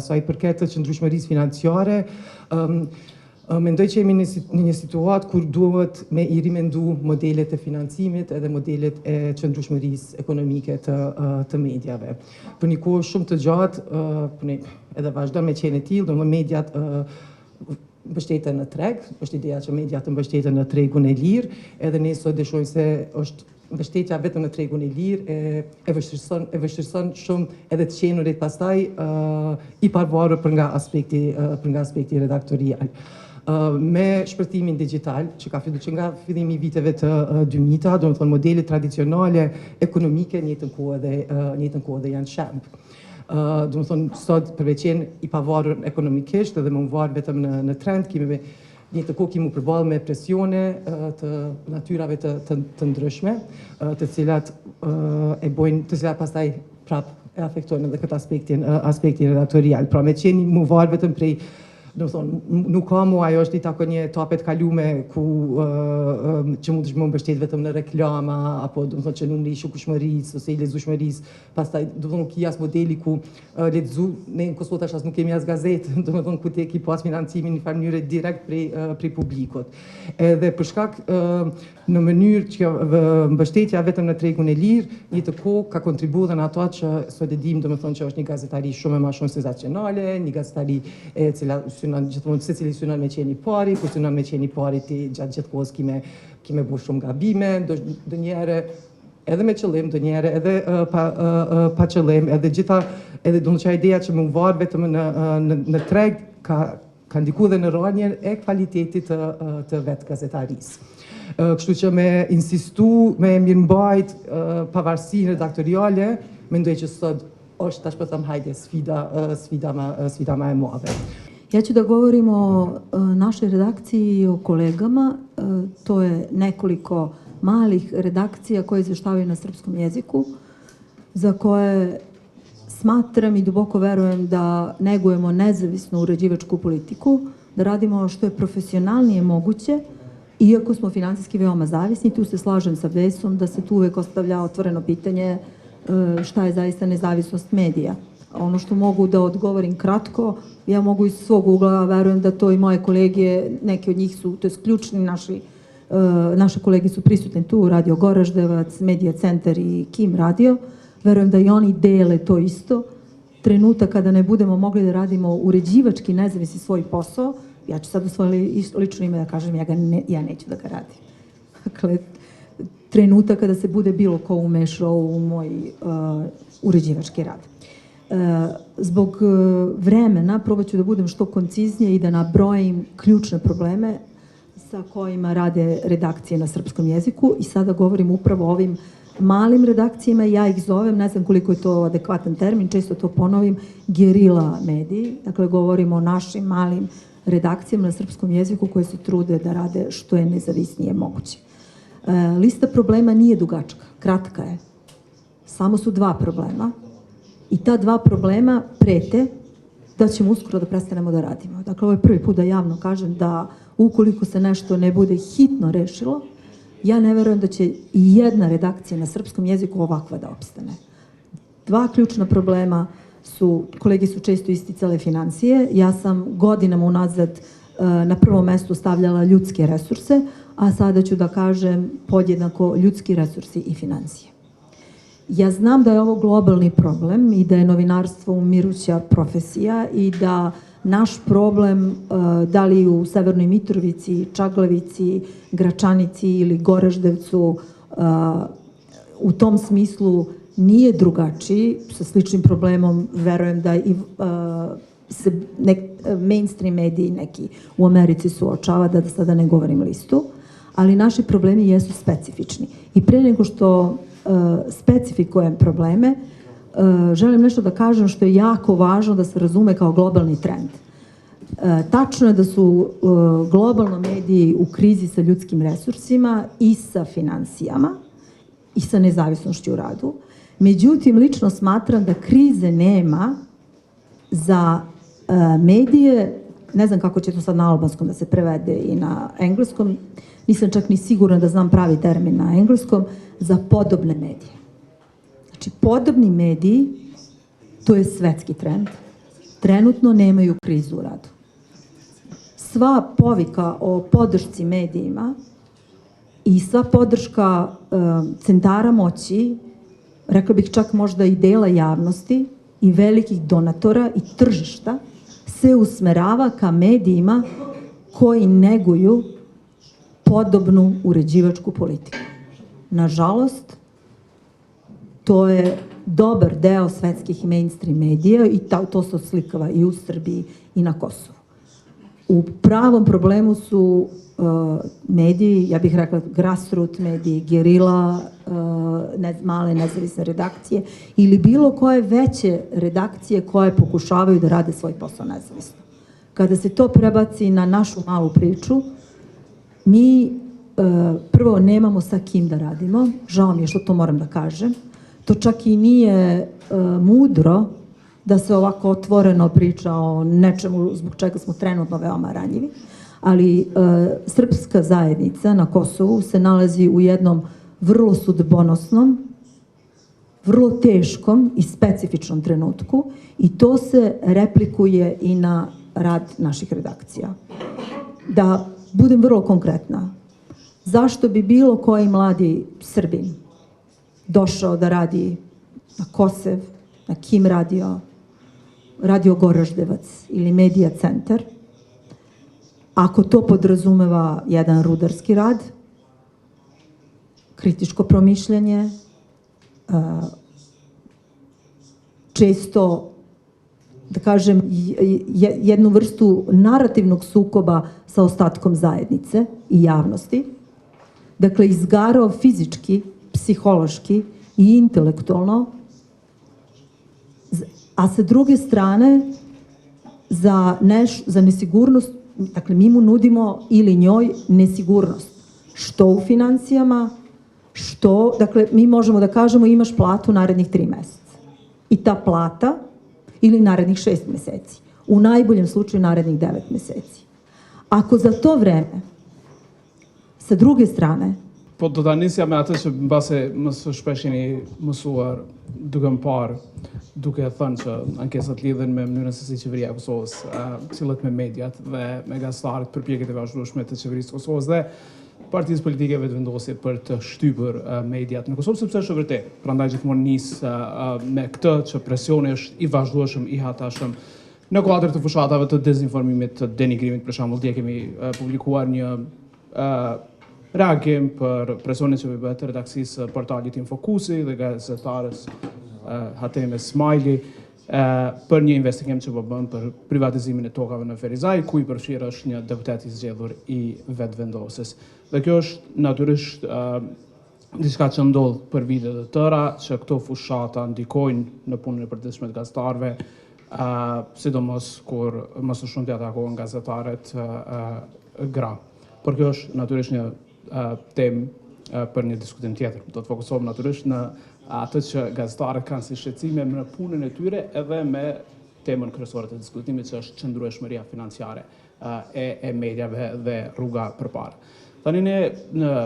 sa i përket të qëndrueshmërisë financiare, mendoj që jemi në një situatë kur duhet me i rimendu modelet e financimit edhe modelet e qëndrueshmërisë ekonomike të mediave. Për një kohë shumë të gjatë, edhe vazhdon me qenë e tillë, domethënë mediat mbështeten në treg, është ideja që mediat të mbështeten në tregun e lirë, edhe ne sot dëshojmë se është mbështetja vetëm në tregun e lirë e vështirëson shumë edhe të qenurit pastaj i pavarur për nga aspekti redaktorial. Me shpërtimin digital, që ka filluar që nga fillimi i viteve të 2000-ta, domethënë modelet tradicionale ekonomike në njëjtën kohë dhe janë shemb. Domethënë sot përveç i pavarur ekonomikisht edhe më varur vetëm në trend, kemi një të kohë kemi përballë me presione të natyrave të ndryshme, të cilat pastaj prap e afektojnë edhe këtë aspektin redaktorial. Pra me qenë më varur vetëm prej nuk ka mu, ajo është i takon një etapet kalume që mund të shmë mbështet vetëm në reklama, apo që numri i shokueshmërisë ose i lezueshmërisë, pastaj nuk i as modeli ku lexu, ne në Kosovë tash as nuk kemi as gazetë, ku te ki pas financimin në farë mënyrë direkt prej publikut. Edhe për shkak në mënyrë që mbështetja vetëm në tregun e lirë, një të kohë ka kontribuar në ato që sot e dim, që është një gazetari shumë më shumë sensacionale, një gazetari e cila gjithmonë secili synon me qenë i pari, kur synon me qenë i pari ti gjatë gjithë kohës kime bu shumë gabime, ndonjëherë edhe me qëllim, ndonjëherë edhe pa qëllim, edhe do të thotë ideja që më var vetëm në treg ka ndikuar dhe në rënien e kvalitetit të vetë gazetarisë. Kështu që me insistu, me mirëmbajt pavarësinë redaktoriale, mendoj që sot është tash po them hajde sfida ma e madhe. Ja ću da govorim o našoj redakciji i o kolegama. To je nekoliko malih redakcija koje izveštavaju na srpskom jeziku, za koje smatram i duboko verujem da negujemo nezavisnu uređivačku politiku, da radimo što je profesionalnije moguće, iako smo finansijski veoma zavisni. Tu se slažem sa Vesom da se tu uvek ostavlja otvoreno pitanje šta je zaista nezavisnost medija. Ono što mogu da odgovorim kratko, ja mogu iz svog ugla, verujem da to i moje kolege, neki od njih su, to je ključni naše kolege su prisutni tu, Radio Goraždevac, Medija centar i Kim radio, verujem da i oni dele to isto. Trenutak kada ne budemo mogli da radimo uređivački nezavisni svoj posao, ja ću sad u svoje lično ime da kažem, ja neću da ga radim. Dakle, trenutak kada se bude bilo ko umešao u moj uređivački rad. Zbog vremena probat ću da budem što konciznije i da nabrojim ključne probleme sa kojima rade redakcije na srpskom jeziku i sada govorim upravo o ovim malim redakcijama, ja ih zovem, ne znam koliko je to adekvatan termin, često to ponovim, gerila mediji, dakle govorimo o našim malim redakcijama na srpskom jeziku koje se trude da rade što je nezavisnije moguće. Lista problema nije dugačka, kratka je. Samo su dva problema i ta dva problema prete da ćemo uskoro da prestanemo da radimo. Dakle, ovo je prvi put da javno kažem da ukoliko se nešto ne bude hitno rešilo, ja ne verujem da će i jedna redakcija na srpskom jeziku ovakva da opstane. Dva ključna problema su, kolege su često isticale financije, ja sam godinama unazad na prvo mesto stavljala ljudske resurse, a sada ću da kažem podjednako ljudski resursi i financije. Ja znam da je ovo globalni problem i da je novinarstvo umiruća profesija i da naš problem, da li u Severnoj Mitrovici, Čaglavici, Gračanici ili Goraždevcu, u tom smislu nije drugačiji, sa sličnim problemom verujem da i se mainstream mediji neki u Americi suočava, da sada ne govorim listu, ali naši problemi jesu specifični. I pre nego što specifikujem probleme, želim nešto da kažem što je jako važno da se razume kao globalni trend. Tačno je da su globalno mediji u krizi sa ljudskim resursima i sa financijama i sa nezavisnošću u radu. Međutim, lično smatram da krize nema za medije, ne znam kako će to sad na albanskom da se prevede i na engleskom, nisam čak ni sigurna da znam pravi termin na engleskom, za podobne medije. Znači, podobni mediji, to je svetski trend, trenutno nemaju krizu u radu. Sva povika o podršci medijima i sva podrška centara moći, rekla bih čak možda i dela javnosti i velikih donatora i tržišta, se usmerava ka medijima koji neguju podobnu uređivačku politiku. Nažalost, to je dobar deo svetskih mainstream medija i to se oslikava i u Srbiji i na Kosovu. U pravom problemu su mediji, ja bih rekla grassroot mediji, gerila, male nezavisne redakcije ili bilo koje veće redakcije koje pokušavaju da rade svoj posao nezavisno. Kada se to prebaci na našu malu priču, mi prvo nemamo sa kim da radimo, žao mi je što to moram da kažem, to čak i nije mudro da se ovako otvoreno priča o nečemu zbog čega smo trenutno veoma ranjivi, ali srpska zajednica na Kosovu se nalazi u jednom vrlo sudbonosnom, vrlo teškom i specifičnom trenutku i to se replikuje i na rad naših redakcija. Da budem vrlo konkretna, zašto bi bilo koji mladi Srbin došao da radi na Kosev, na Kim radio, Radio Goraždevac ili Medija centar, ako to podrazumeva jedan rudarski rad, kritičko promišljanje, često, da kažem, jednu vrstu narativnog sukoba sa ostatkom zajednice i javnosti, dakle izgarao fizički, psihološki i intelektualno, a sa druge strane za nesigurnost, dakle mi mu nudimo ili njoj nesigurnost, što u financijama, što, dakle mi možemo da kažemo imaš platu narednih 3 meseca i ta plata ili narednih 6 meseci, u najboljem slučaju narednih 9 meseci. Ako za to vreme, sa druge strane, Po do ta nisja me atë që mbase më së shpesh jeni mësuar duke më parë, duke thënë që ankesat lidhen me mënyrën se si qeveria e Kosovës cilët me mediat dhe me gazetarët përpjekjet e vazhdueshme të qeverisë së Kosovës dhe partisë politikeve të vendosur për të shtypur mediat në Kosovë, sepse është e vërtetë. Prandaj gjithmonë nis me këtë që presioni është i vazhdueshëm, i hatashëm në kuadër të fushatave të dezinformimit, të denigrimit. Për shembull, dje kemi publikuar një reagim për presionin që bëhet redaksisë portalit Infokusi dhe gazetarës Hateme Smajli për një investigim që po bën për privatizimin e tokave në Ferizaj, ku i përfshirë është një deputet i zgjedhur i vetëvendosës. Dhe kjo është natyrisht diçka që ndodh për vite të tëra, që këto fushata ndikojnë në punën e përditshme të gazetarëve, sidomos kur më së shumti atakohen gazetarët gra. Por kjo është natyrisht një temë për një diskutim tjetër. Do të fokusohem natyrisht në atë që gazetarët kanë si shqetësime në punën e tyre edhe me temën kryesore të diskutimit që është qëndrueshmëria financiare e mediave dhe rruga përpara. Tani ne në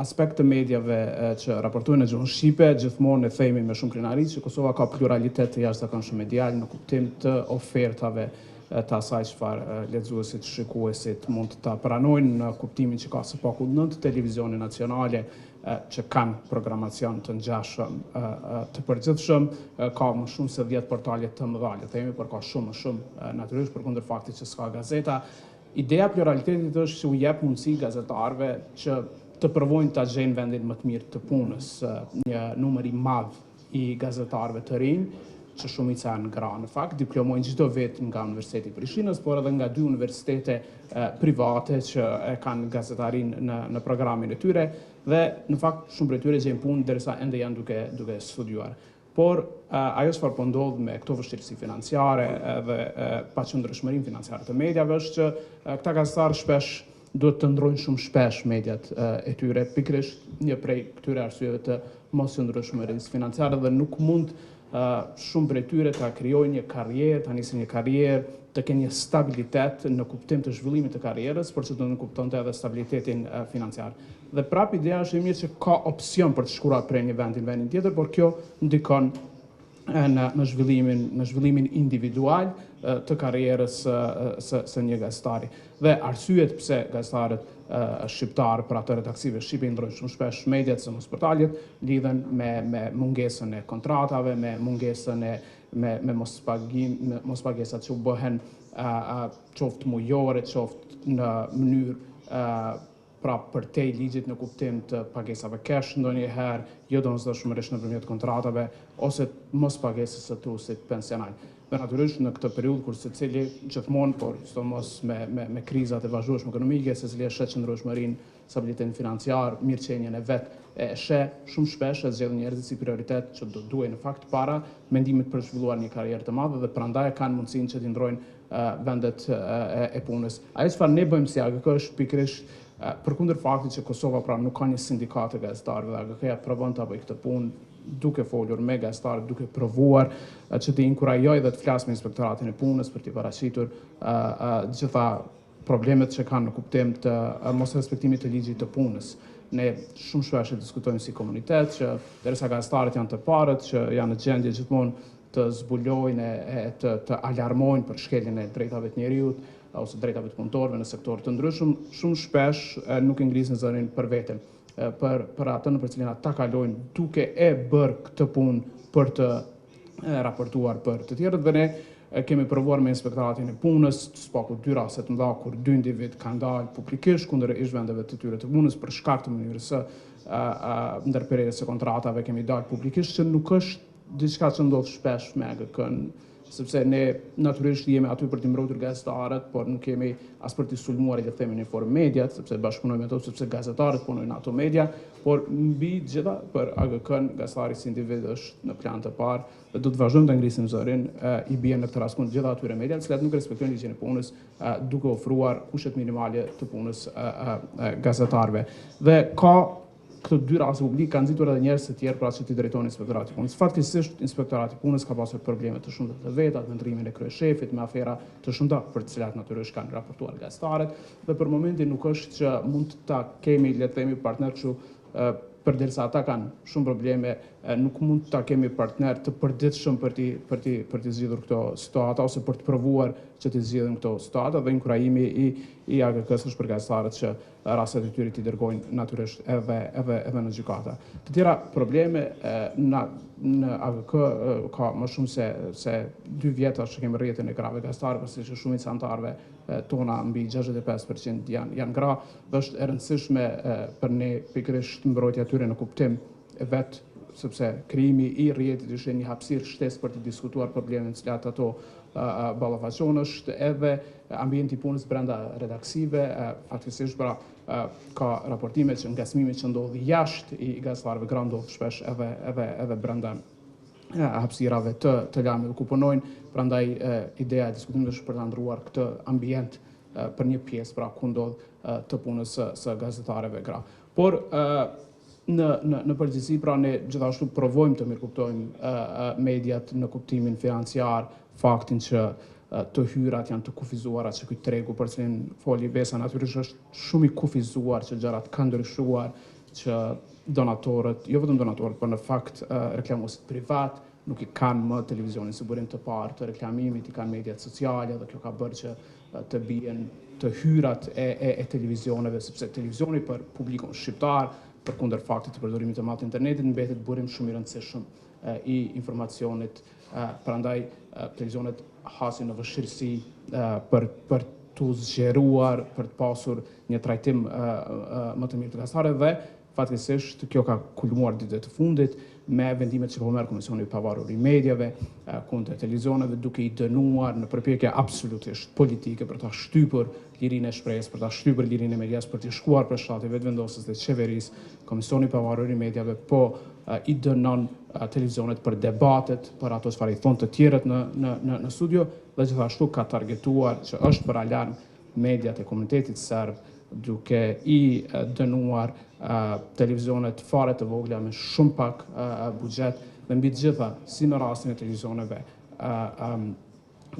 aspekt të mediave që raportojnë në gjuhën shqipe, gjithmonë e themi me shumë krenari që Kosova ka pluralitet të jashtëzakonshëm medial në kuptim të ofertave të asaj çfarë lexuesit, shikuesit mund ta pranojnë në kuptimin që ka së paku 9 televizione nacionale që kanë programacion të ngjashëm të përgjithshëm, ka më shumë se 10 portale të mëdha, le themi, por ka shumë më shumë natyrisht përkundër faktit që s'ka gazeta. Ideja e pluralitetit është që u jep mundësi gazetarëve që të provojnë ta gjejnë vendin më të mirë të punës. Një numër i madh i gazetarëve të rinj, që shumica janë gra në fakt, diplomojnë çdo vit nga Universiteti i Prishtinës, por edhe nga 2 universitete private që e kanë gazetarin në programin e tyre dhe në fakt shumë prej tyre gjejnë punë derisa ende janë duke studiuar. Por ajo çfarë po ndodh me këto vështirësi financiare dhe paqëndrueshmërinë financiare të mediave është që këta gazetarë shpesh duhet të ndrojnë shumë shpesh mediat e tyre, pikërisht një prej këtyre arsyeve të mosqëndrueshmërisë financiare dhe nuk mund shumë prej tyre ta krijojnë një karrierë, ta nisin një karrierë, të kenë një stabilitet në kuptim të zhvillimit të karrierës, por që do të kuptonte edhe stabilitetin financiar. Dhe prap ideja është e mirë që ka opsion për të shkuar prej një vendi në vendin tjetër, por kjo ndikon në zhvillimin individual të karrierës së një gazetari. Dhe arsyet pse gazetarët shqiptarë për atë redaksive shqipe ndrojnë shumë shpesh mediat së mos portalet lidhen me mungesën e kontratave, me mungesën me mospagesat që bëhen qoftë mujore, qoftë në mënyrë pra përtej ligjit në kuptim të pagesave cash ndonjëherë, jo domosdoshmërisht nëpërmjet kontratave ose mos pagesës së trusit pensional. Dhe natyrisht në këtë periudhë kur secili gjithmonë, por sidomos me krizat e vazhdueshme ekonomike, secili e shet qëndrueshmërinë, stabilitetin financiar, mirëqenien e vet, e sheh shumë shpesh e zgjedh njerëzit si prioritet që do duhej në fakt para mendimit për të zhvilluar një karrierë të madhe dhe prandaj kanë mundësinë që të ndrojnë vendet e punës. Ajo çfarë ne bëjmë si AGK është pikërisht përkundër faktit që Kosova pra nuk ka një sindikat të gazetarëve, dhe AGK-ja provon ta bëjë këtë punë duke folur me gazetarët, duke provuar që të inkurajoj dhe të flasë me inspektoratin e punës për t'i paraqitur gjitha problemet që kanë në kuptim të mos respektimit të ligjit të punës. Ne shumë shpesh e diskutojmë si komunitet që derisa gazetarët janë të parët, që janë në gjendje gjithmonë të zbulojnë e të alarmojnë për shkeljen e drejtave të njeriut ose drejtave të punëtorëve në sektorë të ndryshëm, shumë shpesh nuk e ngrisin zërin për veten, për atë në për cilin ata kalojnë duke e bërë këtë punë për të raportuar për të tjerët. Dhe ne kemi provuar me inspektoratin e punës, spaku 2 raste të mëdha kur 2 individ kanë dalë publikisht kundër ish-vendeve të tyre të punës për shkak të mënyrës së ndërprerjes së kontratave, kemi dalë publikisht që nuk është diçka që ndodh shpesh me AGK-n, sepse ne natyrisht jemi aty për t'i mbrojtur gazetarët, por nuk kemi as për t'i sulmuar le të themi në formë mediat, sepse bashkëpunojmë ato, sepse gazetarët punojnë ato media, por mbi gjitha për AGK-n gazetari si individ është në plan të parë dhe do të vazhdojmë të ngrisim zërin, i bie në këtë rast kundër gjitha atyre media, të cilat nuk respektojnë ligjin e punës, duke ofruar kushtet minimale të punës gazetarëve. Dhe ka këto 2 raste publik kanë nxitur edhe njerëz të tjerë pra që t'i drejtojnë inspektorati i punës. Fatkeqësisht inspektorati i punës ka pasur probleme të shumta të veta, me ndrimin e kryeshefit, me afera të shumta për të cilat natyrisht kanë raportuar gazetarët, dhe për momentin nuk është që mund ta kemi le të themi partner kështu përderisa ata kanë shumë probleme, nuk mund ta kemi partner të përditshëm për t'i zgjidhur këto situata ose për të provuar që t'i zgjidhin këto situata, dhe inkurajimi i AGK-s është për gazetarët që rastet e tyre t'i dërgojnë natyrisht edhe në gjykata. Të tjera probleme në AGK ka më shumë se 2 vjeta që kemi rrjetin e grave gazetarë, pasi që shumica e anëtarëve tona mbi 65% janë gra, dhe është e rëndësishme për ne pikërisht mbrojtja e tyre në kuptim e vetë, sepse krijimi i rrjetit është një hapësirë shtesë për të diskutuar problemet të cilat ato ballafaqojnë, është edhe ambienti i punës brenda redaksive, fatkeqësisht pra ka raportime që ngacmimi që ndodh jashtë i gazetarëve gra ndodh shpesh edhe brenda hapësirave të lajmeve ku punojnë, prandaj ideja e diskutimit është për ta ndruar këtë ambient për një pjesë pra ku ndodh të punës së gazetarëve gra. Por në përgjithësi pra ne gjithashtu provojmë të mirëkuptojmë mediat në kuptimin financiar, faktin që të hyrat janë të kufizuara, që ky tregu për cilin foli Vesa natyrisht është shumë i kufizuar, që gjërat kanë ndryshuar, që donatorët, jo vetëm donatorët, por në fakt reklamuesit privat nuk i kanë më televizionin si burim të parë të reklamimit, i kanë mediat sociale, dhe kjo ka bërë që të bien të hyrat e televizioneve, sepse televizioni për publikun shqiptar, përkundër faktit të përdorimit të madh të internetit, mbetet burim shumë i rëndësishëm i informacionit, prandaj televizionet hasin në vështirësi për t'u zgjeruar, për të pasur një trajtim më të mirë të gazetarëve, dhe fatkeqësisht kjo ka kulmuar ditët e fundit me vendimet që po merr Komisioni i Pavarur i Mediave kundër televizioneve, duke i dënuar në përpjekje absolutisht politike për ta shtypur lirinë e shpresë, për ta shtypur lirinë e medias, për të shkuar për shtatë vetëvendosës të qeverisë. Komisioni i Pavarur i Mediave po i dënon televizionet për debatet, për ato çfarë i thonë të tjerët në studio, dhe gjithashtu ka targetuar që është për alarm mediat e komunitetit serb, duke i dënuar televizionet fare të vogla me shumë pak buxhet, dhe mbi të gjitha, si në rastin e televizioneve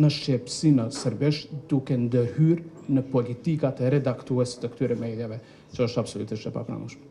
në shqip, si në serbisht, duke ndërhyrë në politikat e redaktuesit të këtyre mediave, që është absolutisht e papranueshme.